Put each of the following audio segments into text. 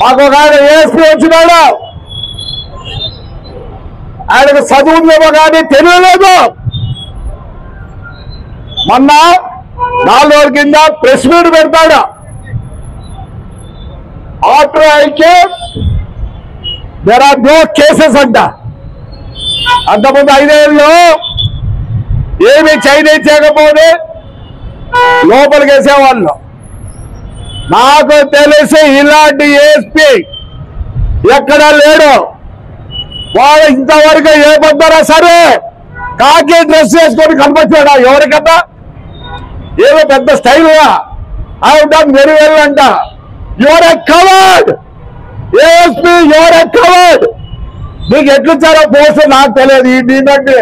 మాకు ఒక ఆయన ఏఎస్పీ వచ్చినాడు, ఆయనకు చదువుందేమో కానీ తెలియలేదు. మొన్న 4 రోజుల కింద ప్రెస్ మీట్ పెడతాడు. ఆఫ్టర్ అయితే దేర్ ఆర్ నో కేసెస్ అంట. అంతకుముందు 5 ఏళ్ళు ఏమి చైనీస్ చేయకపోతే లోపలికి వేసేవాళ్ళు. నాకు తెలిసి ఇలాంటి ఏఎస్పీ ఎక్కడా లేడు. వాడు ఇంతవరకు ఏమంటారా సరే కాకి డ్రెస్ వేసుకొని కనిపించాడా ఎవరికన్నా? ఏదో పెద్ద స్టైల్గా ఐ డన్ వెరీ వెల్ అంట. You're a coward ASP, you're a coward. నీకు ఎట్లిచ్చారో పోస్ట్ నాకు తెలియదు. ఈ దీంట్లో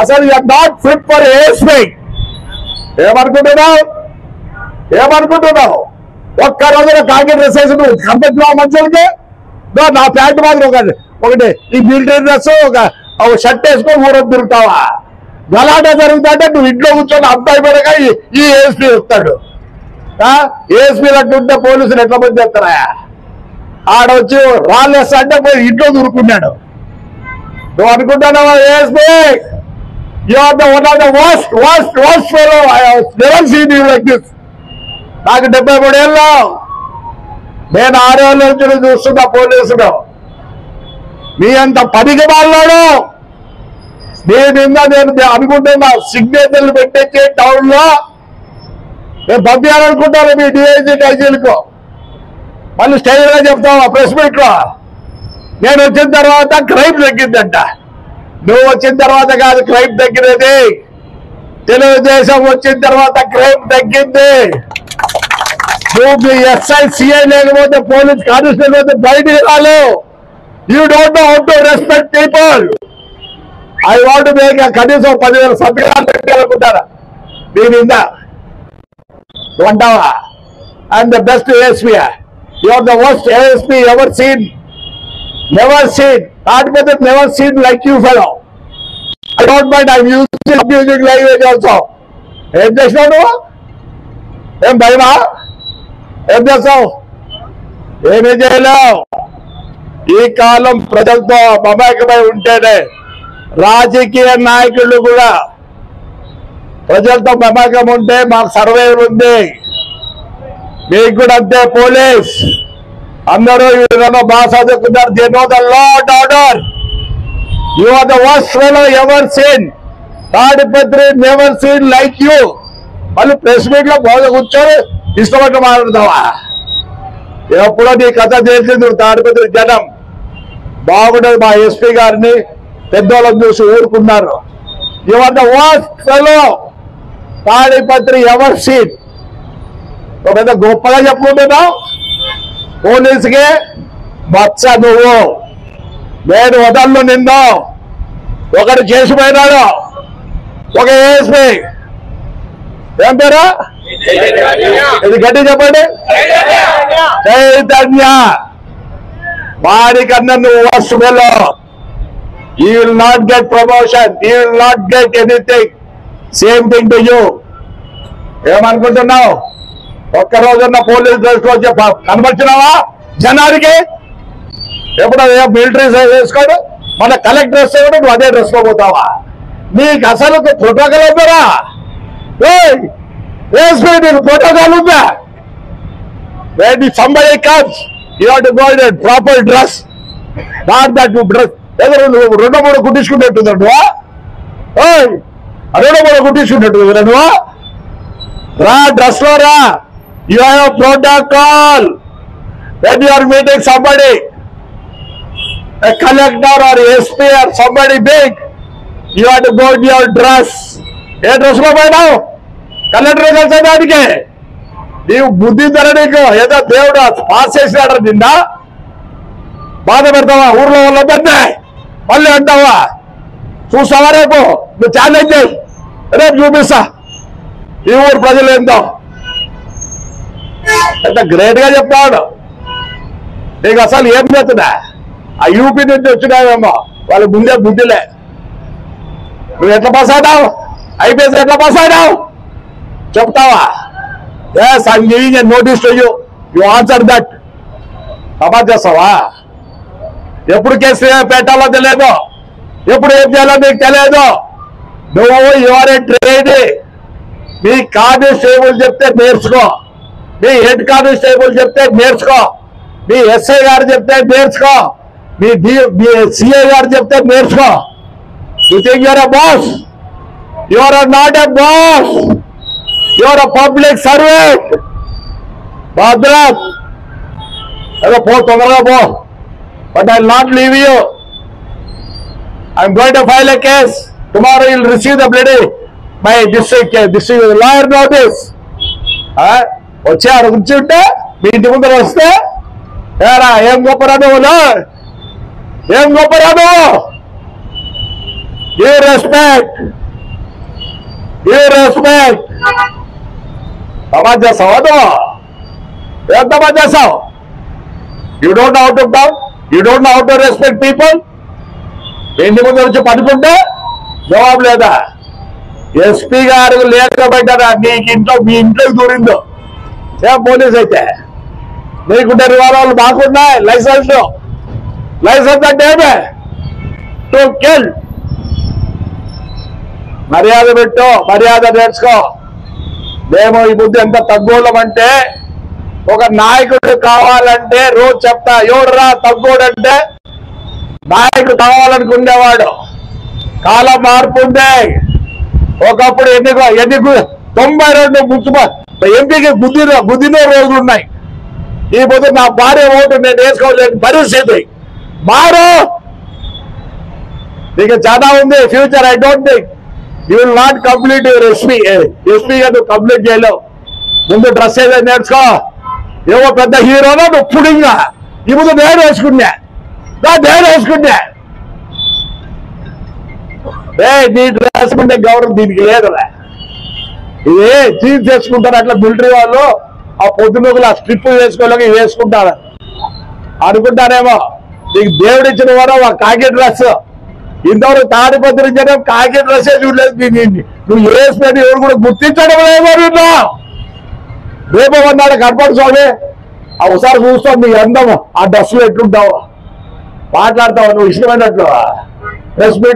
అసలు you are not fit for ASP. ఏమనుకుంటున్నావు? ఒక్క రోజున కాకి డ్రెస్ వేసి నువ్వు కనిపించినావు మనుషులకి. నా ప్యాంట్ మాత్రం ఒకటి ఈ మిలిటరీ డ్రెస్ ఒక షర్ట్ వేసుకొని ఊరొద్దు తిరుగుతావా? గలాట జరుగుతుంటే నువ్వు ఇంట్లో కూర్చొని అబ్బాయి పడగా ఈ ఏఎస్పీ వస్తాడు. ఏఎస్పీలు అట్టుంటే పోలీసులు ఎట్లా మంది చేస్తారా? ఆడొచ్చి రాళ్ళు వేస్తా అంటే పోయి ఇంట్లో దూరుకున్నాడు. నువ్వు అనుకుంటున్నావా ASP? You are the one of the worst fellow I have never seen you like this. నాకు 73 ఏళ్ళు, నేను 6 ఏళ్ళ నుంచి చూస్తున్నా పోలీసులు. మీ అంత పనికి వాళ్ళాడు. నేను అనుకుంటున్నా సిగ్నేచర్లు పెట్టించి టౌన్ లో నేను పంపించాలనుకుంటాను మీ డిఐజీ ఐజీలకు. మళ్ళీ స్టైల్ గా చెప్తావా ప్రెస్ మీట్ లో? నేను వచ్చిన తర్వాత క్రైమ్ తగ్గిందంట. నువ్వు వచ్చిన తర్వాత కాదు క్రైమ్ తగ్గినది, తెలుగుదేశం వచ్చిన తర్వాత క్రైమ్ తగ్గింది. నువ్వు మీ ఎస్ఐ సిఐ లేకపోతే పోలీస్ కానిస్టేబుల్ లేకపోతే బయటికి రాలు. You don't know how to respect people. I want make కనీసం 10,000 సంతకాలు పెట్టాలనుకుంటారా దీని నువ్వు అంటావా? And the best ASP. You are the worst ASP ever seen. Never seen. Not but never seen like you fellow. I don't mind I music language also. ఏం చేసినావు నువ్వు? ఏం భయమా? ఏం చేస్తావు? ఏమీ చేయలేవు. ఈ కాలం ప్రజలతో మమేకమై ఉంటేనే రాజకీయ నాయకులు కూడా ప్రజలతో మమేకం ఉంటే మాకు సర్వే ఉంది. మీకు కూడా అంతే. పోలీస్ అందరూ బాగా చదువుకున్నారు. They know the law and order. You are the worst fellow ever seen. Tadipatri never seen like you. మళ్ళీ ప్రెస్ మీట్ లో బాగా కూర్చొని ఇష్టపడి మాట్లాడతావా? ఎప్పుడో నీ కథ తెలిసింది. తాడిపత్రి జనం బాగుండదు. మా ఎస్పీ గారిని పెద్దోళ్ళని చూసి ఊరుకున్నారు. You are the worst fellow Tadipatri ever seen. పెద్ద గొప్పగా చెప్పుకుంటున్నావు. పోలీసుకే బచ్చ నువ్వు. నేను వదల్లో నిన్ను. ఒకటి చేసిపోయినాడు ఒక ఏఎస్పీ. ఏం పేరా? ఇది గట్టి చెప్పండి. చైతన్య. వాడికన్నా నువ్వు worst fellow. You will not get promotion. You will not get anything. Same thing to you. ఏమనుకుంటున్నావు? ఒక్కరోజున్న పోలీస్ డ్రెస్ లో కనబడిచినావా జనానికి? ఎప్పుడు మిలిటరీ వేసుకోడు, మన కలెక్టర్ డ్రెస్ కూడా నువ్వు అదే డ్రెస్ లో పోతావా? నీకు అసలు ప్రోటోకాల్ ఉందరా? వేసుకో, నీకు ప్రోటోకాల్ ఉందా? When somebody comes, you have to go in a proper dress. Not that you dress. ఏదో నువ్వు 2-3 కుట్టించుకున్నట్టుందా నువ్వు? 2-3 కుట్టించుకున్నట్టు నువ్వు రా. డ్రెస్ లో రా. You have a protocol. When you are meeting somebody, a collector or SP or somebody big, you have to go in your dress. A dress లో పోయినావు? Collector కలిసేదానికి నీవు బుద్ధి ధర. నీకు ఏదో దేవుడు పాస్ చేసినాడు. నిన్న బాధ పెడతావా? ఊర్లో వాళ్ళందరినీ మళ్ళీ అంటావా? చూస్తావా? రేపు నువ్వు ఛాలెంజ్ చేయి. రేపు చూపిస్తా ఈ ఊరు ప్రజలు ఏందో. ఎంత గ్రేట్ గా చెప్తాడు. నీకు అసలు ఏం చేస్తున్నా? ఆ యూపీ నుంచి వచ్చినావేమో, వాళ్ళకి ముందే బుద్ధిలే. నువ్వు ఎట్లా పాస్ అయినావు? ఐపీఎస్ ఎట్లా పాస్ అయినావు చెప్తావా? Yes, I'm giving a notice to you. You answer that. Samaj చేస్తావా? ఎప్పుడు కేసు పెట్టాలో తెలియదు, ఎప్పుడు ఏం చేయాలో నీకు తెలియదు. నువ్వు ఎవరే ట్రైన్, మీ కానిస్టేబుల్ చెప్తే నేర్చుకో, మీ హెడ్ కానిస్టేబుల్ చెప్తే నేర్చుకో, మీ ఎస్ఐ గారు చెప్తే నేర్చుకో, మీ సిఐ గారు చెప్తే నేర్చుకో. You think you're a boss? You are not a boss, you are a public servant. భద్రత్ అదే పో, తొందరగా పో. But I will not leave you. I'm going to file a case. Tomorrow you will receive the bloody my district lawyer notice. వచ్చి ఆడ గురించి ఉంటే మీ ఇంటి ముందర వస్తే ఏరా ఏం గొప్పరా నువ్వు, ఏం గొప్పరా నువ్వు? Give respect, give respect. Samaj చేస్తావా నువ్వు? ఏం సమాజ్ చేస్తావు? You don't know how to talk, you don't know how to respect people. ఇంటి ముందు వచ్చి పడుకుంటే జవాబు లేదా? ఎస్పీ గారు లేకపోయినా నీకు ఇంట్లో, మీ ఇంట్లోకి దూరిందో ఏం పోలీస్ అయితే? నీకుంటే రివాల్వర్లు మాకున్నాయి, లైసెన్స్. లైసెన్స్ అంటే ఏమే? To kill. మర్యాద పెట్టు, మర్యాద నేర్చుకో. మేము ఈ బుద్ధి ఎంత తగ్గోళ్ళమంటే, ఒక నాయకుడు కావాలంటే రోజు చెప్తా, ఎవడురా తగ్గోడంటే నాయకుడు కావాలనుకునేవాడు. కాలం మార్పు ఉంది. ఒకప్పుడు ఎన్ని 92 ఎంపీకి గుద్దిన రోజులు ఉన్నాయి. ఈ పొద్దు నా భార్య ఓటు నేను వేసుకోలేని పరిస్థితి. మారు, నీకు చాలా ఉంది future. I don't think you will not complete your ఎస్పీగా నువ్వు కంప్లీట్ చేయలేవు. ముందు డ్రెస్ ఏదో నేర్చుకో. ఏవో పెద్ద హీరోలో నువ్వు పుడింగా ఈ ముందు నేను వేసుకున్నా. నీ డ్రెస్ ఉండే గౌరవం దీనికి లేదురా. ఇది జీన్స్ వేసుకుంటారు అట్లా మిలిటరీ వాళ్ళు. ఆ పొద్దునొకలు ఆ స్ట్రిప్ వేసుకోలేక వేసుకుంటారు అనుకుంటారేమో. నీకు దేవుడు ఇచ్చిన వారు ఆ కాకి డ్రెస్. ఇంతవరకు తాడిపత్రి జనం కాకి డ్రెస్ చూడలేదు. నువ్వు వేసుకొని ఎవరు కూడా గుర్తించడం లేదో. రేపు అన్నాడు కనపడు స్వామి, ఒకసారి చూస్తావు నీ అందం ఆ డ్రెస్సులో ఎట్లుంటావు, మాట్లాడతావు నువ్వు ఇష్టమైనట్లు. Press meet